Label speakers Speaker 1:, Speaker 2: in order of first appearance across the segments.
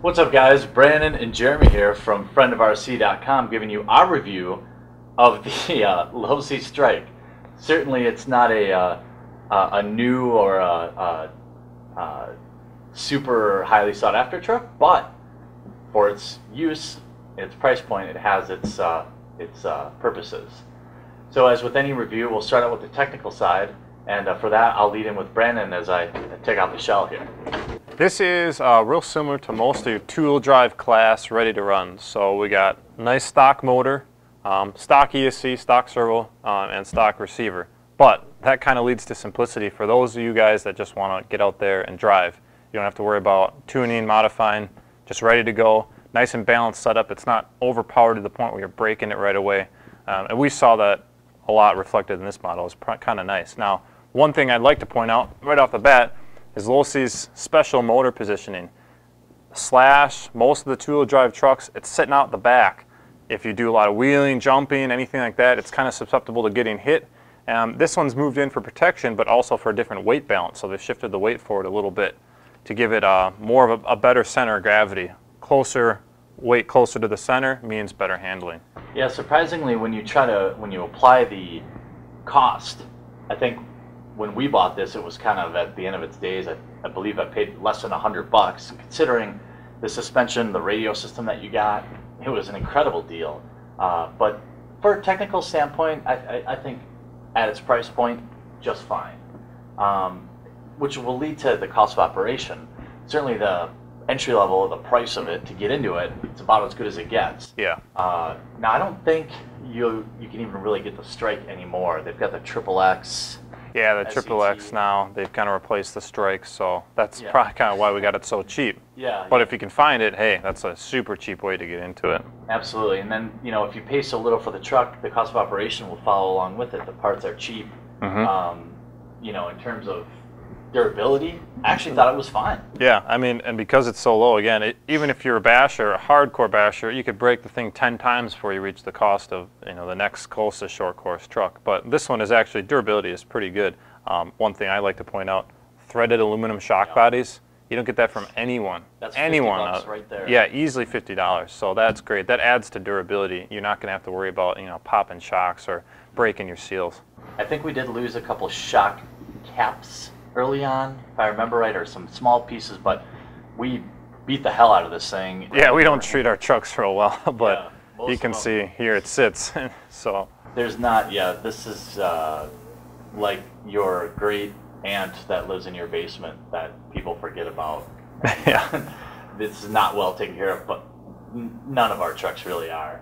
Speaker 1: What's up, guys? Brandon and Jeremy here from friendofrc.com giving you our review of the Losi Strick. Certainly it's not a new or a super highly sought after truck, but for its use, its price point, it has its purposes. So as with any review, we'll start out with the technical side, and for that I'll lead in with Brandon as I take out the shell here.
Speaker 2: This is real similar to most of your two-wheel drive class, ready to run. So we got nice stock motor, stock ESC, stock servo, and stock receiver. But that kind of leads to simplicity for those of you guys that just want to get out there and drive. You don't have to worry about tuning, modifying, just ready to go. Nice and balanced setup. It's not overpowered to the point where you're breaking it right away. And we saw that a lot reflected in this model. It's kind of nice. Now, one thing I'd like to point out right off the bat is Losi's special motor positioning. Slash, most of the two-wheel drive trucks, it's sitting out the back. If you do a lot of wheeling, jumping, anything like that, it's kind of susceptible to getting hit. This one's moved in for protection, but also for a different weight balance. So they've shifted the weight forward a little bit to give it more of a better center of gravity. Weight closer to the center means better handling.
Speaker 1: Yeah, surprisingly, when you apply the cost, I think when we bought this, it was kind of at the end of its days. I believe I paid less than $100. Considering the suspension, the radio system that you got, it was an incredible deal. But for a technical standpoint, I think at its price point, just fine. Which will lead to the cost of operation. Certainly the entry level, the price of it to get into it, it's about as good as it gets.
Speaker 2: Yeah.
Speaker 1: Now I don't think you can even really get the Strick anymore. They've got the XXX.
Speaker 2: Yeah, the XXX now, they've kind of replaced the Strick, so that's probably kind of why we got it so cheap.
Speaker 1: Yeah.
Speaker 2: But if you can find it, hey, that's a super cheap way to get into it.
Speaker 1: Absolutely. And then, if you pay so little for the truck, the cost of operation will follow along with it. The parts are cheap. In terms of durability, I actually thought it was fine.
Speaker 2: Yeah, I mean, and because it's so low, again, even if you're a basher, a hardcore basher, you could break the thing 10 times before you reach the cost of, the next closest short course truck. But this one is actually, durability is pretty good. One thing I like to point out, threaded aluminum shock bodies, you don't get that from anyone.
Speaker 1: That's
Speaker 2: $50
Speaker 1: right there.
Speaker 2: Yeah, easily $50. So that's great. That adds to durability. You're not going to have to worry about, popping shocks or breaking your seals.
Speaker 1: I think we did lose a couple shock caps early on, if I remember right, or some small pieces, but we beat the hell out of this thing.
Speaker 2: Yeah, we don't treat our trucks real well, but you can see here it sits. So
Speaker 1: there's not, this is like your great aunt that lives in your basement that people forget about.
Speaker 2: Yeah.
Speaker 1: This is not well taken care of, but none of our trucks really are.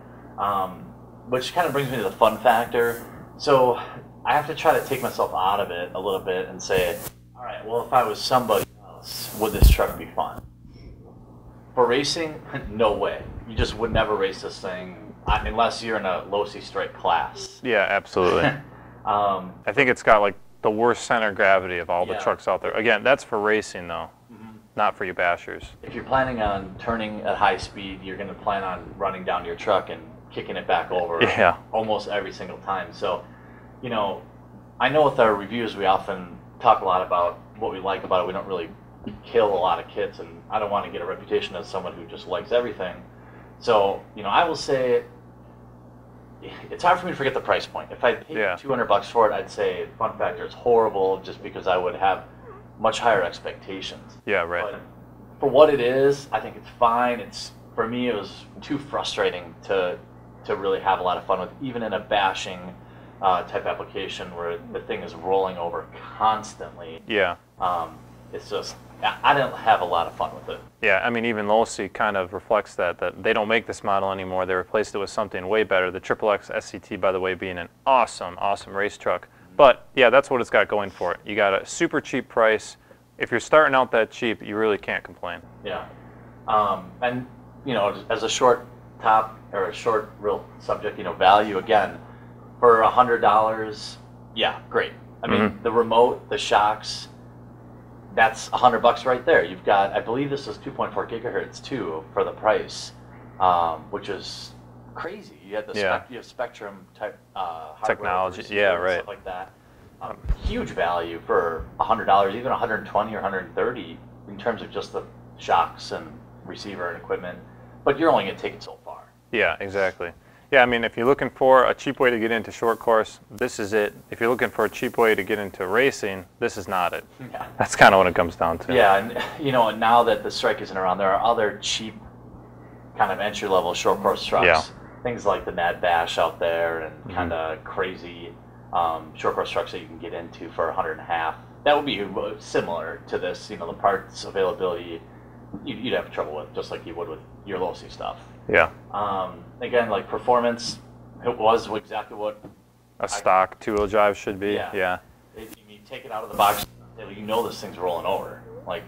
Speaker 1: Which kind of brings me to the fun factor. So I have to try to take myself out of it a little bit and say, all right, well, if I was somebody else, would this truck be fun? For racing, no way. You just would never race this thing unless you're in a Losi Strick class.
Speaker 2: Yeah, absolutely. I think it's got like the worst center of gravity of all the trucks out there. Again, that's for racing though, not for you bashers. If
Speaker 1: you're planning on turning at high speed, you're going to plan on running down your truck and kicking it back over almost every single time. So, I know with our reviews we often talk a lot about what we like about it. We don't really kill a lot of kits, and I don't want to get a reputation as someone who just likes everything. So, I will say it's hard for me to forget the price point. If I paid $200 for it, I'd say fun factor is horrible just because I would have much higher expectations.
Speaker 2: Yeah, right.
Speaker 1: But for what it is, I think it's fine. For me, it was too frustrating to really have a lot of fun with, even in a bashing type application where the thing is rolling over constantly.
Speaker 2: Yeah.
Speaker 1: It's just, I didn't have a lot of fun with it.
Speaker 2: Yeah, I mean, even Losi kind of reflects that they don't make this model anymore. They replaced it with something way better. The XXX SCT, by the way, being an awesome, awesome race truck. But yeah, that's what it's got going for it. You got a super cheap price. If you're starting out that cheap, you really can't complain.
Speaker 1: Yeah. And, as a short top or a short real subject, value again, for $100, yeah, great. I mean, the remote, the shocks, that's $100 right there. You've got, I believe this is 2.4 gigahertz too for the price, which is crazy. You have you have Spectrum type
Speaker 2: technology,
Speaker 1: stuff like that. Huge value for $100, even $120 or $130 in terms of just the shocks and receiver and equipment, but you're only going to take it so far.
Speaker 2: Yeah, exactly. Yeah, I mean, if you're looking for a cheap way to get into short course, this is it. If you're looking for a cheap way to get into racing, this is not it.
Speaker 1: Yeah.
Speaker 2: That's kind of what it comes down to.
Speaker 1: Yeah, and you know, now that the Strick isn't around, there are other cheap kind of entry-level short course trucks.
Speaker 2: Yeah.
Speaker 1: Things like the Mad Bash out there and kind of crazy short course trucks that you can get into for $100.50. That would be similar to this. You know, the parts availability you'd have trouble with, just like you would with your Losi stuff.
Speaker 2: Yeah.
Speaker 1: Again, like performance, it was exactly what
Speaker 2: a stock two-wheel drive should be.
Speaker 1: Yeah. You take it out of the box, you know this thing's rolling over. Like,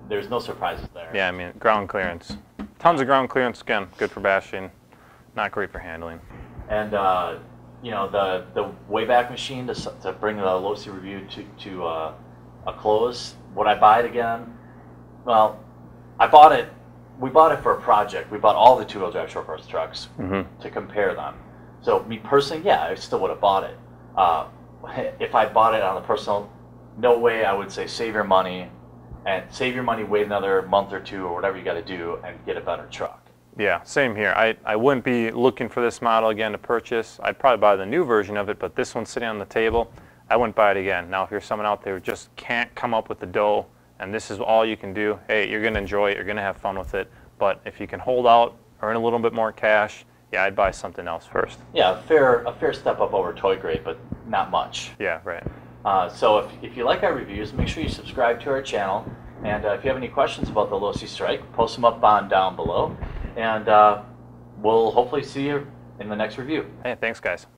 Speaker 1: there's no surprises there.
Speaker 2: Yeah, I mean, ground clearance. Tons of ground clearance, again, good for bashing, not great for handling.
Speaker 1: And, you know, the Wayback Machine, to bring the Losi review to a close, would I buy it again? Well, we bought it for a project. We bought all the two-wheel drive short course trucks to compare them. So me personally, yeah, I still would have bought it. If I bought it on the personal, no way I would say save your money, wait another month or two or whatever you got to do, and get a better truck.
Speaker 2: Yeah, same here. I wouldn't be looking for this model again to purchase. I'd probably buy the new version of it, but this one's sitting on the table. I wouldn't buy it again. Now, if you're someone out there who just can't come up with the dough, and this is all you can do, hey, you're going to enjoy it, you're going to have fun with it. But if you can hold out, earn a little bit more cash, yeah, I'd buy something else first.
Speaker 1: Yeah, a fair step up over toy grade, but not much.
Speaker 2: Yeah, right.
Speaker 1: So if you like our reviews, make sure you subscribe to our channel. And if you have any questions about the Losi Strick, post them up down below. And we'll hopefully see you in the next review.
Speaker 2: Hey, thanks, guys.